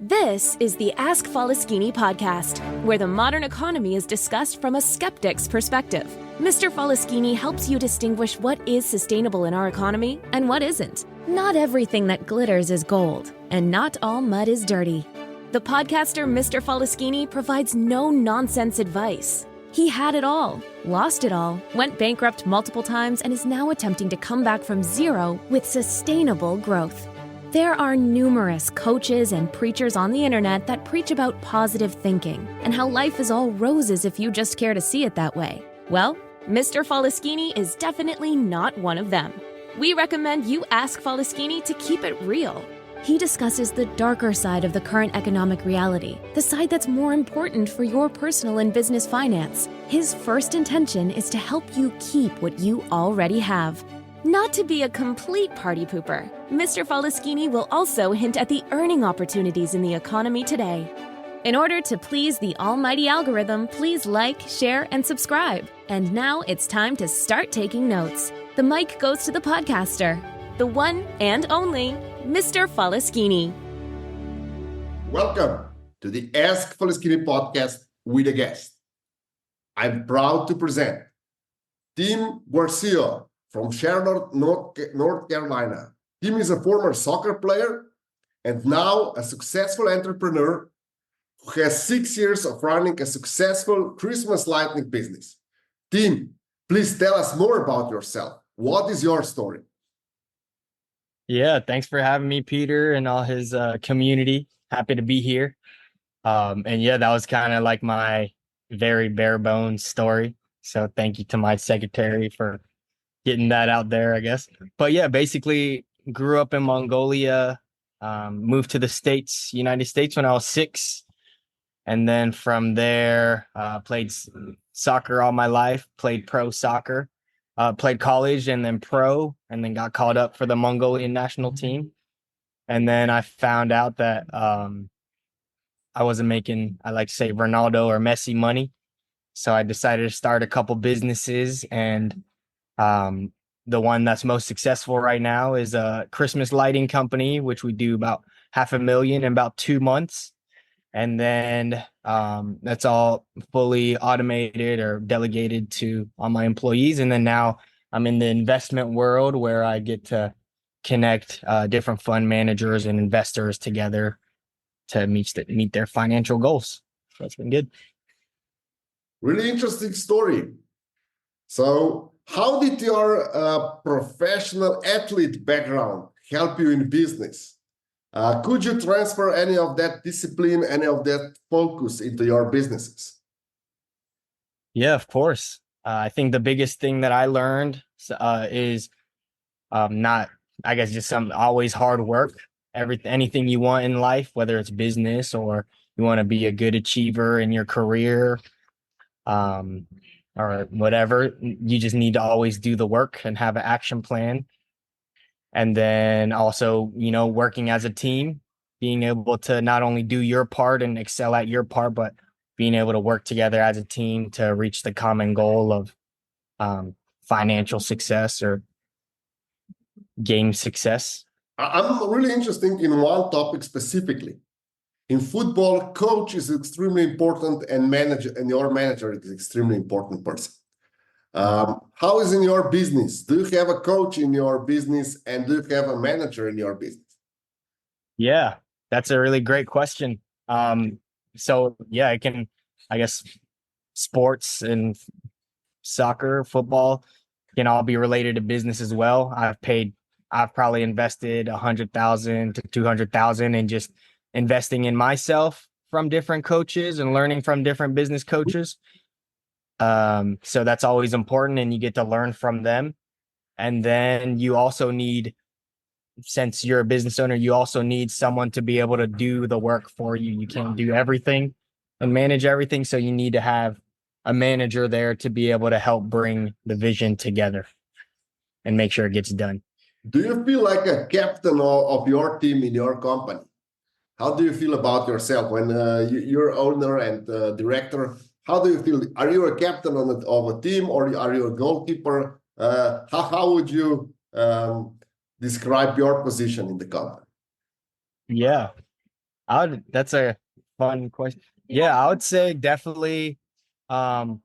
This is the Ask Faleskini podcast, where the modern economy is discussed from a skeptic's perspective. Mr. Faleskini helps you distinguish what is sustainable in our economy and what isn't. Not everything that glitters is gold, and not all mud is dirty. The podcaster Mr. Faleskini provides no-nonsense advice. He had it all, lost it all, went bankrupt multiple times, and is now attempting to come back from zero with sustainable growth. There are numerous coaches and preachers on the internet that preach about positive thinking and how life is all roses if you just care to see it that way. Well, Mr. Faleskini is definitely not one of them. We recommend you ask Faleskini to keep it real. He discusses the darker side of the current economic reality, the side that's more important for your personal and business finance. His first intention is to help you keep what you already have. Not to be a complete party pooper, Mr. Faleskini will also hint at the earning opportunities in the economy today. In order to please the almighty algorithm, please like, share, and subscribe. And now it's time to start taking notes. The mic goes to the podcaster, the one and only Mr. Faleskini. Welcome to the Ask Faleskini podcast with a guest. I'm proud to present Tim Guercio from Charlotte, North Carolina. Tim is a former soccer player and now a successful entrepreneur who has 6 years of running a successful Christmas lighting business. Tim, please tell us more about yourself. What is your story? Yeah, thanks for having me, Peter, and all his community. Happy to be here. And yeah, that was kind of like my very bare bones story. So thank you to my secretary for getting that out there, I guess. But yeah, basically grew up in Mongolia, moved to the States, United States when I was 6. And then from there, played soccer all my life, played pro soccer, played college and then pro, and then got called up for the Mongolian national team. And then I found out that I wasn't making, I like to say, Ronaldo or Messi money. So I decided to start a couple businesses, and the one that's most successful right now is a Christmas lighting company, which we do about $500,000 in about 2 months. And then that's all fully automated or delegated to all my employees. And then now I'm in the investment world where I get to connect different fund managers and investors together to meet their financial goals. So that's been good. Really interesting story. So how did your professional athlete background help you in business? Could you transfer any of that discipline, any of that focus into your businesses? Yeah, of course. I think the biggest thing that I learned is not, I guess, just some always hard work. Anything you want in life, whether it's business or you want to be a good achiever in your career, or whatever, you just need to always do the work and have an action plan. And then also, working as a team, being able to not only do your part and excel at your part, but being able to work together as a team to reach the common goal of financial success or game success. I'm really interested in one topic specifically. In football, coach is extremely important, and your manager is an extremely important person. How is in your business? Do you have a coach in your business, and do you have a manager in your business? Yeah, that's a really great question. So yeah, I guess sports and soccer, football can all be related to business as well. I've probably invested 100,000 to 200,000 in just investing in myself from different coaches and learning from different business coaches. So that's always important, and you get to learn from them. And then you also need, since you're a business owner, you also need someone to be able to do the work for you. You can't do everything and manage everything. So you need to have a manager there to be able to help bring the vision together and make sure it gets done. Do you feel like a captain of your team in your company? How do you feel about yourself when you're owner and director? How do you feel? Are you a captain of a team, or are you a goalkeeper? How would you describe your position in the company? Yeah. That's a fun question. Yeah, I would say definitely um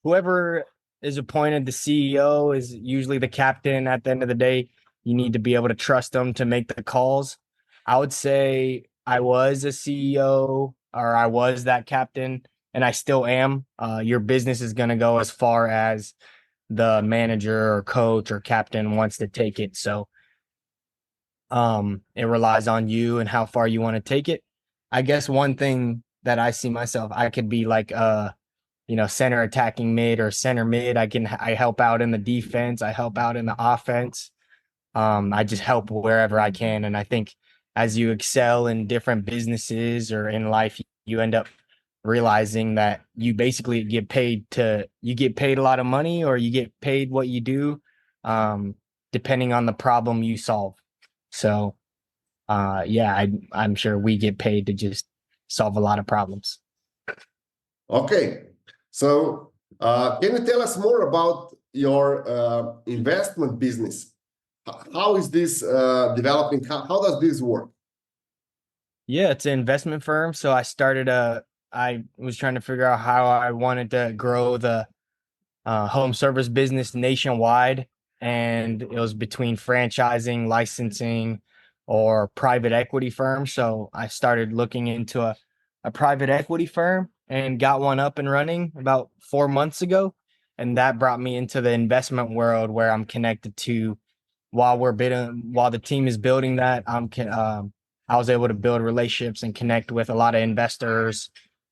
whoever is appointed the CEO is usually the captain at the end of the day. You need to be able to trust them to make the calls. I would say I was a CEO or I was that captain and I still am. Your business is going to go as far as the manager or coach or captain wants to take it. So it relies on you and how far you want to take it. I guess one thing that I see myself, I could be like center attacking mid or center mid. I help out in the defense, I help out in the offense. I just help wherever I can. And I think as you excel in different businesses or in life, you end up realizing that you basically you get paid a lot of money or you get paid what you do, depending on the problem you solve. So yeah, I'm sure we get paid to just solve a lot of problems. Okay, so can you tell us more about your investment business? How is this developing? How does this work? Yeah, it's an investment firm. So I was trying to figure out how I wanted to grow the home service business nationwide. And it was between franchising, licensing, or private equity firms. So I started looking into a private equity firm and got one up and running about 4 months ago. And that brought me into the investment world where I'm connected to while the team is building that. I was able to build relationships and connect with a lot of investors,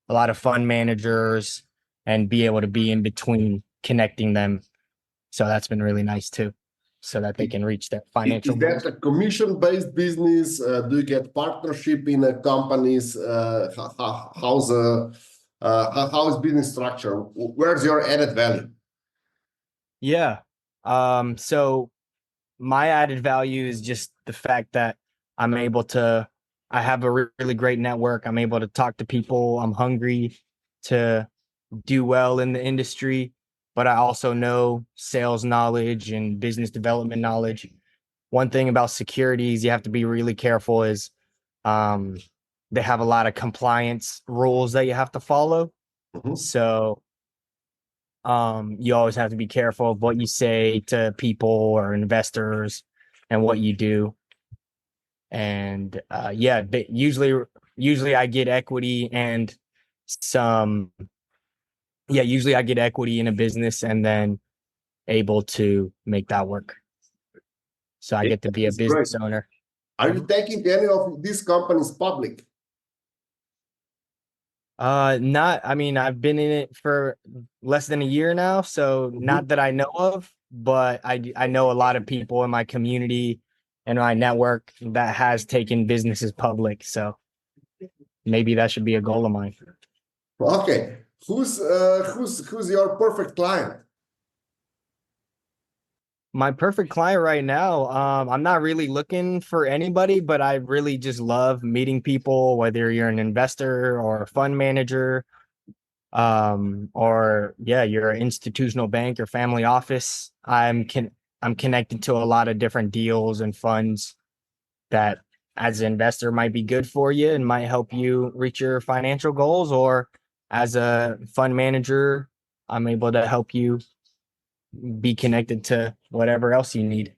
a lot of fund managers, and be able to be in between connecting them. So that's been really nice too, so that they can reach their financial Is that goals. a commission-based business? Do you get partnership in companies? How is business structure? Where's your added value? Yeah. So my added value is just the fact that I have a really great network. I'm able to talk to people. I'm hungry to do well in the industry, but I also know sales knowledge and business development knowledge. One thing about securities you have to be really careful is um, they have a lot of compliance rules that you have to follow. Mhm. So you always have to be careful of what you say to people or investors and what you do. And yeah, usually I get equity and some usually I get equity in a business and then able to make that work. So I get to be a It's great. business owner. Are you taking any of these companies public? Not, I mean, I've been in it for less than a year now, so Mhm. not that I know of, but I know a lot of people in my community and my network that has taken businesses public. So maybe that should be a goal of mine. Okay. Who's your perfect client? My perfect client right now, I'm not really looking for anybody, but I really just love meeting people, whether you're an investor or a fund manager, or yeah, you're an institutional bank or family office. I'm connected to a lot of different deals and funds that as an investor might be good for you and might help you reach your financial goals, or as a fund manager, I'm able to help you be connected to whatever else you need to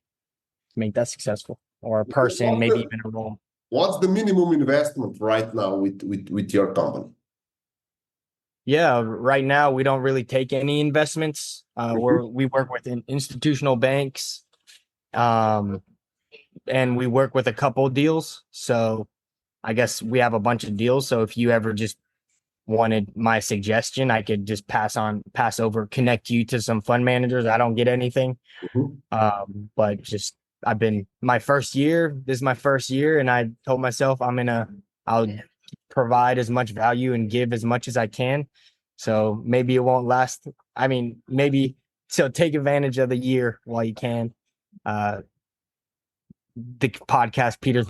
make that successful, or a person, What's maybe the, even a role. what's the minimum investment right now with your company? Yeah, right now we don't really take any investments. Mhm. We work with institutional banks, um, and we work with a couple deals. So I guess we have a bunch of deals. So if you ever just wanted my suggestion, I could just pass over, connect you to some fund managers. I don't get anything. Mhm. But just I've been my first year. This is my first year, and I told myself I'll provide as much value and give as much as I can. So maybe it won't last. I mean, maybe so take advantage of the year while you can. Uh, Peter's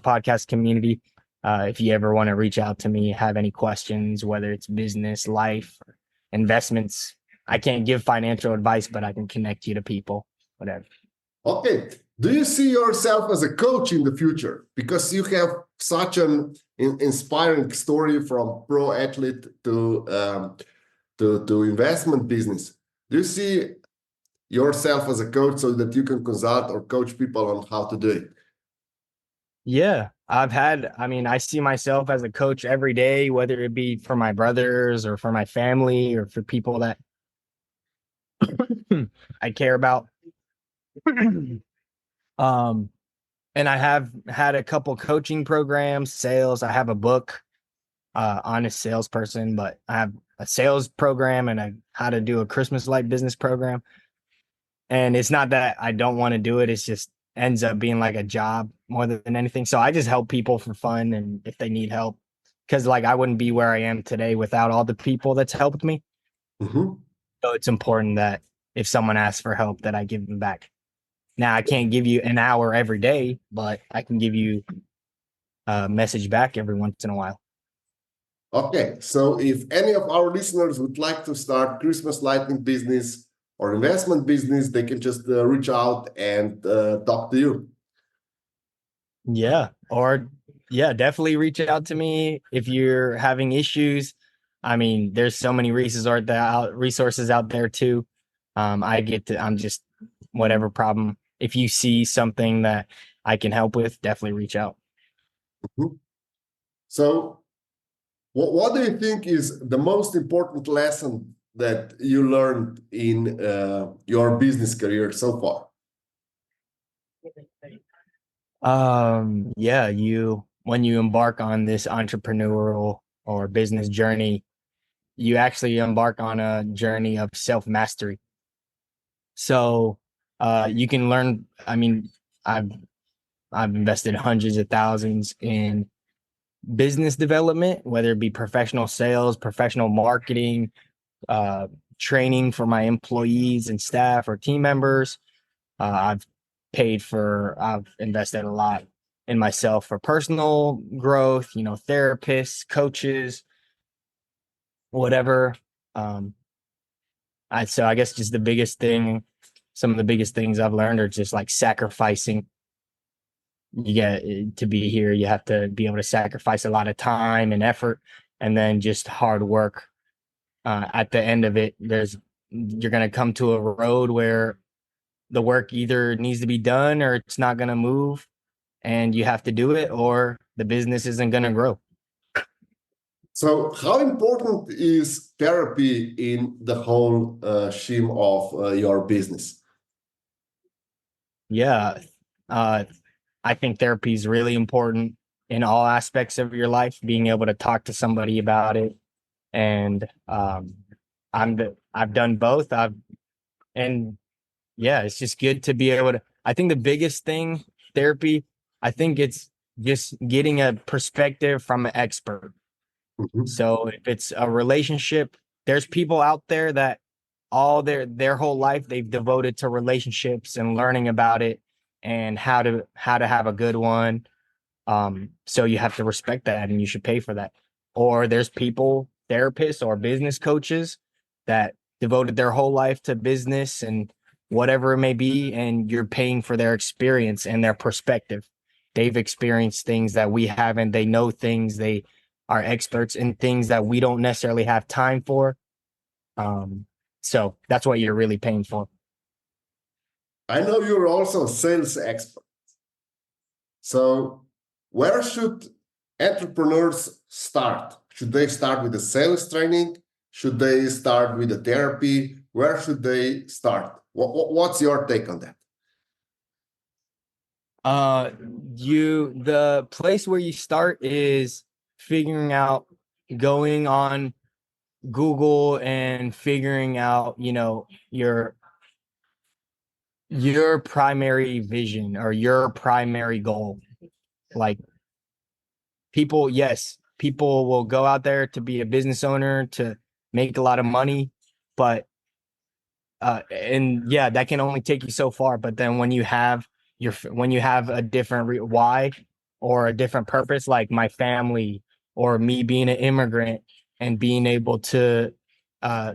podcast community. If you ever want to reach out to me, have any questions, whether it's business, life, investments, I can't give financial advice, but I can connect you to people, whatever. Okay. Do you see yourself as a coach in the future? Because you have such an inspiring story from pro athlete to investment business. Do you see yourself as a coach so that you can consult or coach people on how to do it? Yeah, I see myself as a coach every day, whether it be for my brothers or for my family or for people that I care about. Um, and I have had a couple coaching programs, sales. I have a book, Honest Salesperson, but I have a sales program and a how to do a Christmas light business program. And it's not that I don't want to do it. It's just ends up being like a job more than anything. So I just help people for fun and if they need help. Cause like I wouldn't be where I am today without all the people that's helped me. Mhm. So it's important that if someone asks for help that I give them back. Now I can't give you an hour every day, but I can give you a message back every once in a while. Okay, so if any of our listeners would like to start Christmas lighting business or investment business, they can just reach out and talk to you. Yeah. Or yeah, definitely reach out to me if you're having issues. I mean, there's so many resources out there too. I'm just whatever problem. If you see something that I can help with, definitely reach out. Mhm. So, what do you think is the most important lesson that you learned in your business career so far? Yeah, when you embark on this entrepreneurial or business journey, you actually embark on a journey of self-mastery. So you can learn, I mean, I've I've invested hundreds of thousands in business development, whether it be professional sales, professional marketing, uh, training for my employees and staff or team members. I've I've invested a lot in myself for personal growth, therapists, coaches, whatever. Um, so I guess just some of the biggest things I've learned are just like sacrificing. You get to be here, you have to be able to sacrifice a lot of time and effort, and then just hard work. At the end of it, you're going to come to a road where the work either needs to be done or it's not going to move, and you have to do it, or the business isn't going to grow. So, how important is therapy in the whole scheme of your business? Yeah, uh, I think therapy is really important in all aspects of your life. Being able to talk to somebody about it, and I've done both. And yeah, it's just good to be able to. I think the biggest thing therapy. I think it's just getting a perspective from an expert. Mhm. So if it's a relationship, there's people out there that all their whole life they've devoted to relationships and learning about it and how to have a good one. So you have to respect that and you should pay for that. Or there's people, therapists or business coaches that devoted their whole life to business and whatever it may be, and you're paying for their experience and their perspective. They've experienced things that we haven't. They know things. They are experts in things that we don't necessarily have time for. Um, so that's what you're really paying for. I know you're also a sales expert. So, where should entrepreneurs start? Should they start with the sales training? Should they start with the therapy? Where should they start? What's your take on that? Uh, the place where you start is figuring out, going on Google and figuring out, your primary vision or your primary goal. Like people will go out there to be a business owner to make a lot of money, but and yeah, that can only take you so far. But then when you have a different why or a different purpose, like my family or me being an immigrant and being able to uh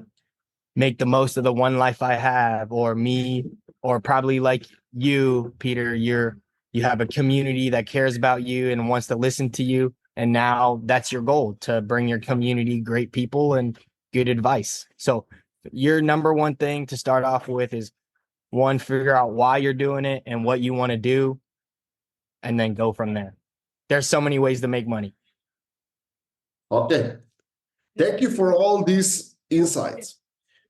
make the most of the one life I have, or me, or probably like you, Peter, you have a community that cares about you and wants to listen to you. And now that's your goal, to bring your community great people and good advice. So your number one thing to start off with is, one, figure out why you're doing it and what you want to do, and then go from there. There's so many ways to make money. Okay. Thank you for all these insights.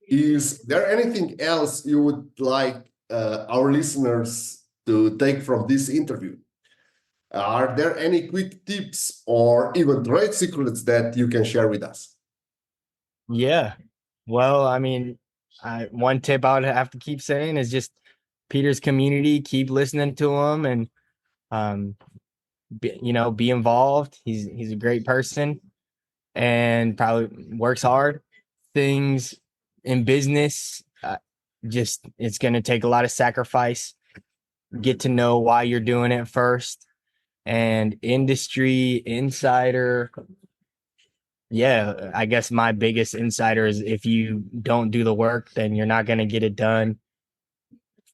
Is there anything else you would like our listeners to take from this interview? Are there any quick tips or even trade secrets that you can share with us? Yeah. Well, I mean, one tip I would have to keep saying is just Peter's community. Keep listening to him, and be involved. He's a great person and probably works hard. Things in business, just it's going to take a lot of sacrifice. Get to know why you're doing it first. And industry insider, yeah, I guess my biggest insider is, if you don't do the work, then you're not going to get it done.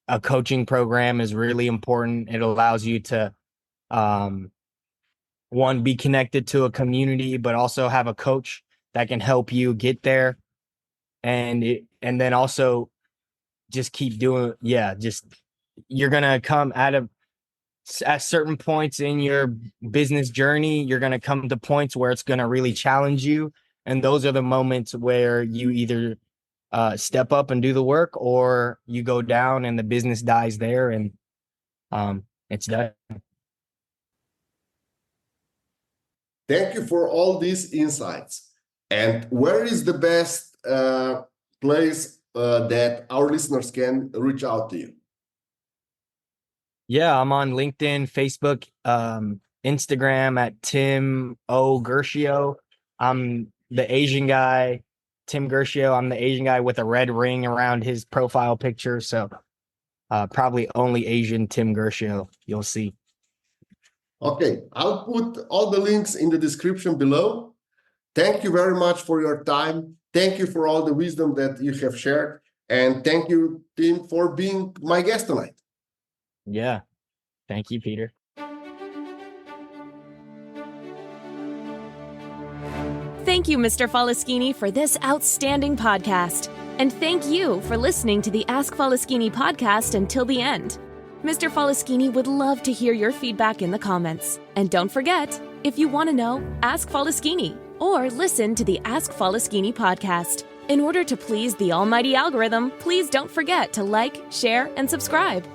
A coaching program is really important. It allows you to, one, be connected to a community, but also have a coach that can help you get there. And then also just keep doing, just you're going to come at certain points in your business journey, you're going to come to points where it's going to really challenge you. And those are the moments where you either step up and do the work, or you go down and the business dies there, and it's done. Thank you for all these insights. And where is the best place that our listeners can reach out to you? Yeah, I'm on LinkedIn, Facebook, Instagram at Tim O. Guercio. I'm the Asian guy, Tim Guercio. I'm the Asian guy with a red ring around his profile picture. So probably only Asian Tim Guercio you'll see. Okay, I'll put all the links in the description below. Thank you very much for your time. Thank you for all the wisdom that you have shared. And thank you, Tim, for being my guest tonight. Yeah. Thank you, Peter. Thank you, Mr. Faleskini, for this outstanding podcast. And thank you for listening to the Ask Faleskini podcast until the end. Mr. Faleskini would love to hear your feedback in the comments. And don't forget, if you want to know, ask Faleskini or listen to the Ask Faleskini podcast. In order to please the almighty algorithm, please don't forget to like, share, and subscribe.